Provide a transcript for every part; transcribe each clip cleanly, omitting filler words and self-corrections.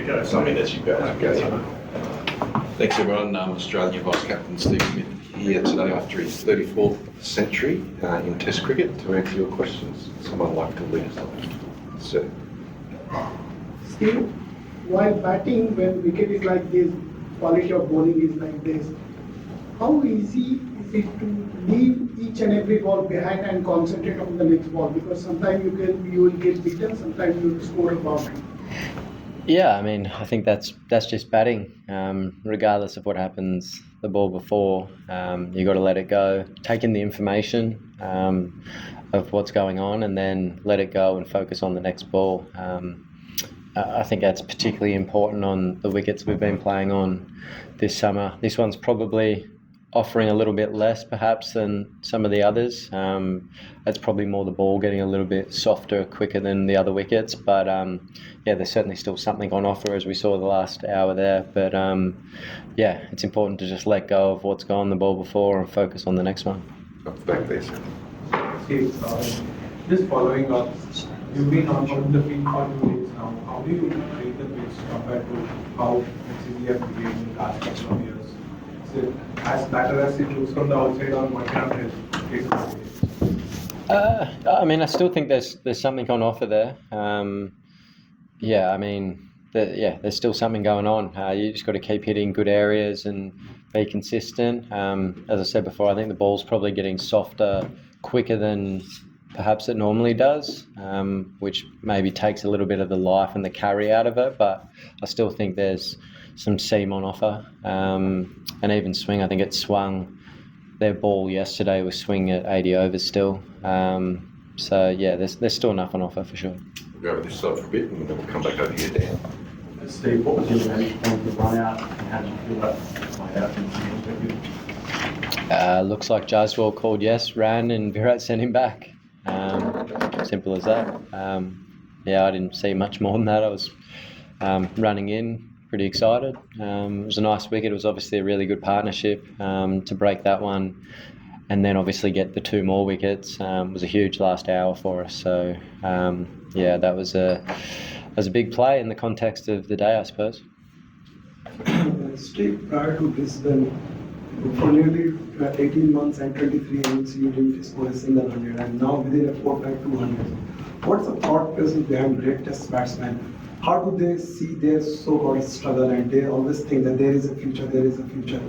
go. Something that you guys go. Thanks everyone. Australian Vice Captain Steve Smith here today after his 34th century in Test cricket to answer your questions. Someone like to lead us off. Sir. Steve, while batting, when wicket is like this, quality of bowling is like this, how easy is it to leave each and every ball behind and concentrate on the next ball? Because sometimes you will get beaten, sometimes you will score a boundary. Yeah, I mean, I think that's just batting. Regardless of what happens the ball before, you got to let it go. Take in the information of what's going on, and then let it go and focus on the next ball. I think that's particularly important on the wickets we've been playing on this summer. This one's probably offering a little bit less perhaps than some of the others. It's probably more the ball getting a little bit softer, quicker than the other wickets. But yeah, there's certainly still something on offer as we saw the last hour there. But yeah, it's important to just let go of what's gone the ball before and focus on the next one. Back there, sir. Steve, just following up, you've been on the field for 2 days now. How do you rate the pitch compared to how we have played in the last couple of years? Is it as better as it looks from the outside, or what kind of help? I mean, I still think there's something on offer there. Yeah, I mean, there's still something going on. You just got to keep hitting good areas and be consistent. As I said before, I think the ball's probably getting softer quicker than perhaps it normally does, which maybe takes a little bit of the life and the carry out of it. But I still think there's some seam on offer. And even swing, I think it swung. Their ball yesterday was swinging at 80 overs still. So yeah, there's still enough on offer for sure. We'll go over this side for a bit and then we'll come back over here, Dan. Steve, what was your management point to run out, and how did you feel about line out and Looks like Jaiswal called yes, ran, and Virat sent him back. Simple as that. Yeah, I didn't see much more than that. I was running in, pretty excited. It was a nice wicket. It was obviously a really good partnership to break that one, and then obviously get the 2 more wickets. Was a huge last hour for us. So yeah, that was a big play in the context of the day, I suppose. Steve, prior to this, then for nearly 18 months and 23 innings, you didn't score a single 100, and now within a fortnight, 200. What's the thought process behind great test batsmen? How do they see their so-called struggle, and they always think that there is a future, there is a future?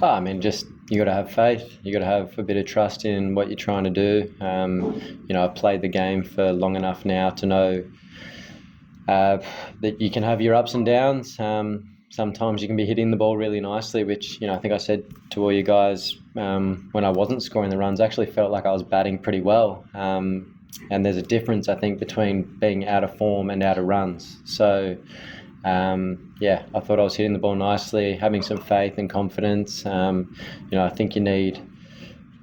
I mean, just you got to have faith. You got to have a bit of trust in what you're trying to do. You know, I've played the game for long enough now to know that you can have your ups and downs. Sometimes you can be hitting the ball really nicely, which, you know, I think I said to all you guys when I wasn't scoring the runs, I actually felt like I was batting pretty well. And there's a difference, I think, between being out of form and out of runs. So, yeah, I thought I was hitting the ball nicely, having some faith and confidence. You know, I think you need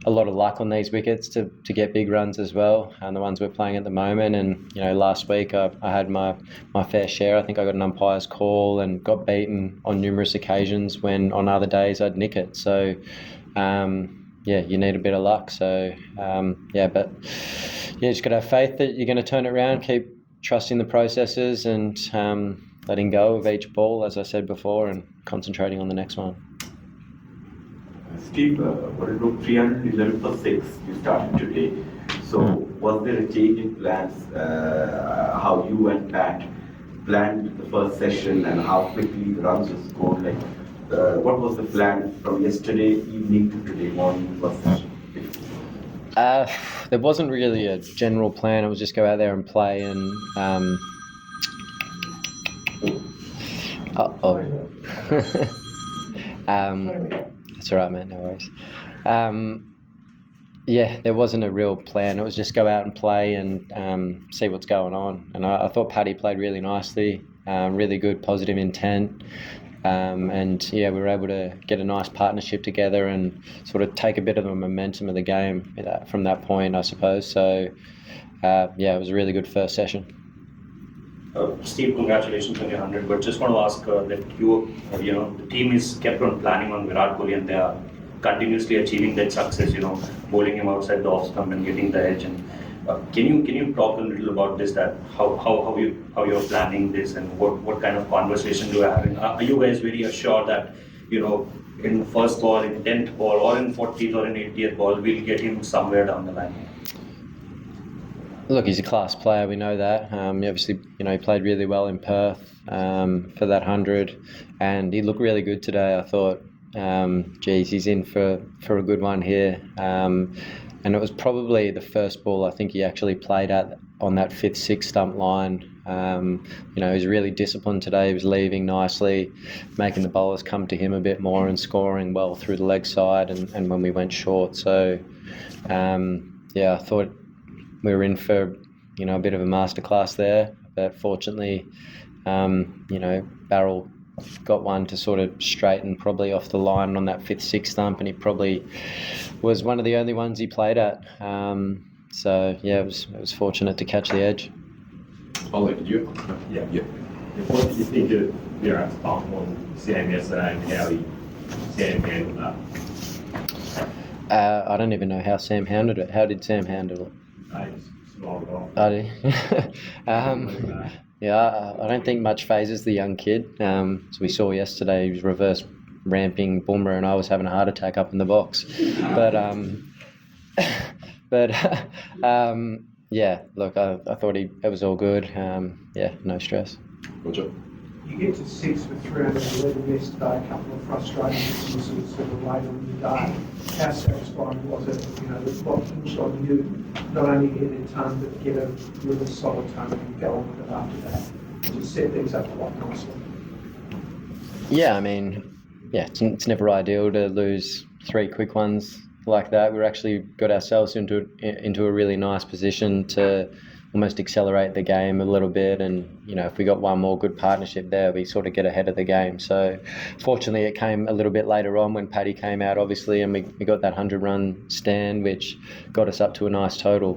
a lot of luck on these wickets to get big runs as well, and the ones we're playing at the moment. And, you know, last week I had my fair share. I think I got an umpire's call and got beaten on numerous occasions when on other days I'd nick it. So, yeah, you need a bit of luck. So, yeah, but yeah, just got to have faith that you're going to turn it around, keep trusting the processes and letting go of each ball, as I said before, and concentrating on the next one. Steve, what it looked 311 for 6 you started today. So was there a change in plans, how you and Pat planned the first session and how quickly the runs were scored? Like, what was the plan from yesterday evening to today morning first session? There wasn't really a general plan. It was just go out there and play and that's all right, mate, no worries. Yeah, there wasn't a real plan. It was just go out and play and see what's going on. And I thought Paddy played really nicely, really good positive intent. And yeah, we were able to get a nice partnership together and sort of take a bit of the momentum of the game from that point, I suppose. So yeah, it was a really good first session. Steve, congratulations on your 100. But just want to ask that you know, the team is kept on planning on Virat Kohli, and they are continuously achieving that success. You know, bowling him outside the off stump and getting the edge. And Can you talk a little about this? That how you're planning this, and what kind of conversation do you have? Are you guys very assured that in first ball, in 10th ball, or in 40th or in 80th ball, we'll get him somewhere down the line? Look, he's a class player. We know that. Obviously, he played really well in Perth for that 100, and he looked really good today. I thought, he's in for a good one here. And it was probably the first ball I think he actually played at on that 5th, 6th stump line. He was really disciplined today. He was leaving nicely, making the bowlers come to him a bit more and scoring well through the leg side and when we went short. So, I thought we were in for, a bit of a masterclass there. But fortunately, Barrel got one to sort of straighten probably off the line on that 5th, 6th stump, and he probably was one of the only ones he played at. It was fortunate to catch the edge. Ollie, did you? Yeah. Yeah. What did you think of Virat's bump on Sam yesterday and how Sam handled that? I don't even know how Sam handled it. How did Sam handle it? I just smiled off. Oh, did he? I don't think much phases the young kid. As we saw yesterday, he was reverse ramping Boomer, and I was having a heart attack up in the box. But look, I thought it was all good. No stress. Roger. You get to 6 with 311 yesterday, a couple of frustrating dismissals sort of late on the day. How satisfying was it, the block pushed on you, not only hit a ton, but get a really solid ton and go on with it after that? Just set things up quite nicely. It's never ideal to lose 3 quick ones like that. We actually got ourselves into a really nice position to almost accelerate the game a little bit, and if we got one more good partnership there, we sort of get ahead of the game. So fortunately it came a little bit later on when Paddy came out, obviously, and we got that 100-run stand, which got us up to a nice total.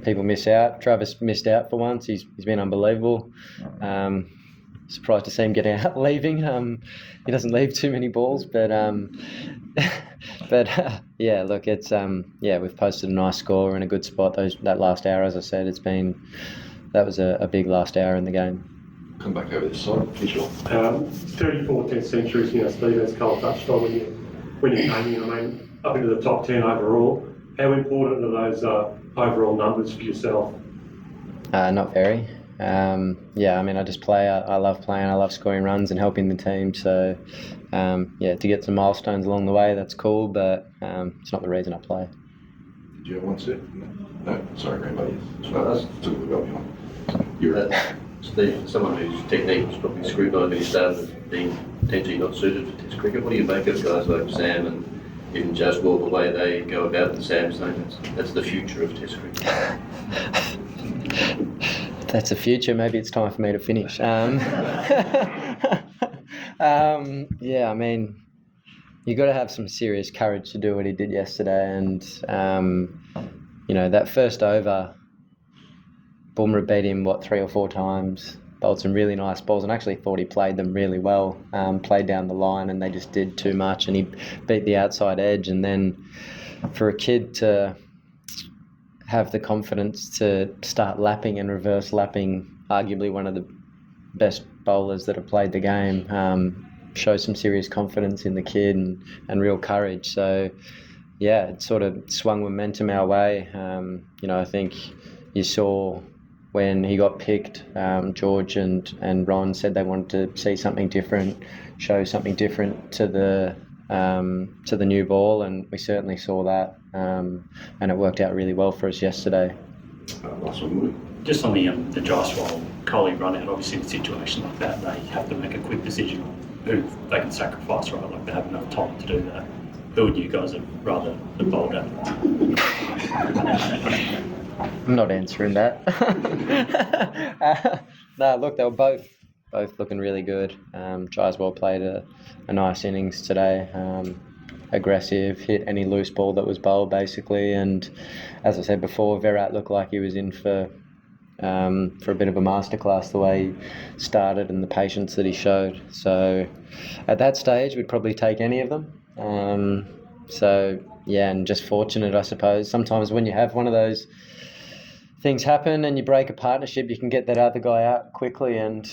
People miss out. Travis missed out for once. He's been unbelievable. Surprised to see him getting out leaving. He doesn't leave too many balls, but look, it's we've posted a nice score in a good spot. That last hour, as I said, that was a big last hour in the game. Come back over this side, visual. 34 Test centuries, Steve, as Cole touched on when you came in, up into the top 10 overall. How important are those overall numbers for yourself? Not very. I just play. I love playing. I love scoring runs and helping the team. So, to get some milestones along the way, that's cool. But it's not the reason I play. Did you have one set? No. Sorry, Rainbow. Yes. No, that's too well beyond. You're Steve, someone whose technique was probably scrutinised when he started with being potentially not suited for Test cricket. What do you make of guys like Sam and even Jaiswal, the way they go about it, and Sam saying that's the future of Test cricket? That's the future. Maybe it's time for me to finish. You got to have some serious courage to do what he did yesterday. And, that first over, Boomer beat him, 3 or 4 times, bowled some really nice balls, and actually thought he played them really well, played down the line, and they just did too much, and he beat the outside edge. And then for a kid to have the confidence to start lapping and reverse lapping arguably one of the best bowlers that have played the game, shows some serious confidence in the kid and real courage. So it sort of swung momentum our way. I think you saw when he got picked, George and Ron said they wanted to see something different, show something different to the new ball, and we certainly saw that, and it worked out really well for us yesterday. Last one, Just on the Jaiswal Kohli run out, obviously in a situation like that, they have to make a quick decision on who they can sacrifice, right? Like they have enough time to do that. Who would you guys have rather have bowled at? I'm not answering that. No, look, they were both looking really good. Jaiswal played a nice innings today. Aggressive, hit any loose ball that was bowled basically, and as I said before, Virat looked like he was in for a bit of a masterclass the way he started and the patience that he showed. So at that stage we'd probably take any of them. yeah, and just fortunate, I suppose. Sometimes when you have one of those things happen and you break a partnership, you can get that other guy out quickly, and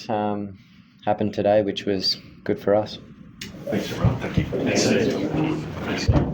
happened today, which was good for us. Thanks, everyone. Thank you. Thanks.